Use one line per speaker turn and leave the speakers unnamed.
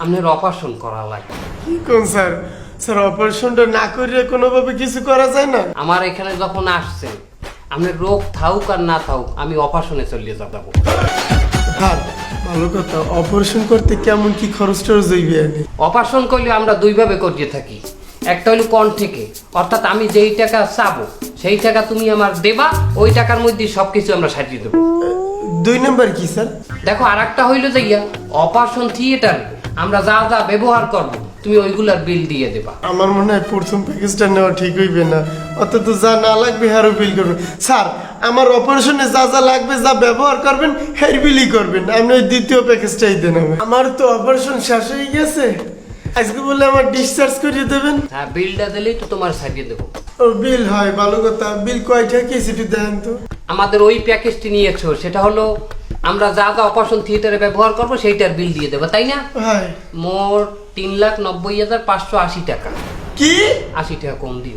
আপনার অপারেশন করা লাগবে।
কি কোন স্যার? স্যার অপারেশনটা না করে কোনোভাবে কিছু করা যায় না?
আমার এখানে যখন আসছেন, আপনার রোগ থাকুক আর না থাকুক, আমি অপারেশনে চলিয়ে যাবো।
স্যার ভালো কথা, অপারেশন করতে কেমন কি খরচ টরচ হইবে?
অপারেশন করলে আমরা দুইভাবে করিয়ে থাকি। একটা হলো কণ্ঠেকে, অর্থাৎ আমি যেই টাকা চাবো সেই টাকা তুমি আমার দেবা, ওই টাকার মধ্যে সবকিছু আমরা সাজিয়ে দেবো।
2 নাম্বার কি স্যার?
দেখো, আর একটা হইলো যে অপারেশন থিয়েটার আমরা যা যা ব্যবহার করবো তুমি ওইগুলার বিল দিয়ে দেবা।
আমার মনে হয় প্রথম প্যাকেজটা নেওয়া ঠিক হইবে না, অত যা না লাগবে আরো বিল করবেন। স্যার আমার অপারেশনে যা যা লাগবে, যা ব্যবহার করবেন হের বিলই করবেন, আপনি ওই দ্বিতীয় প্যাকেজটাই দেন। আমার তো অপারেশন শেষ হয়ে গেছে, আজকে বলে আমার ডিসচার্জ করিয়ে দেবেন।
হ্যাঁ, বিলটা দিলেই তো তোমার সাজিয়ে দেবো।
ও বিল হয়, ভালো কথা। বিল কয়টা কি সেটা দেখেন তো।
আমাদের ওই প্যাকেজটি নিয়েছো, সেটা হলো আমরা যা যা অপারেশন থিয়েটারে ব্যবহার করবো সেইটার বিল দিয়ে দেবো, তাই না?
হয়
মোট 3,90,580 টাকা।
কি?
80 টাকা কম দিও।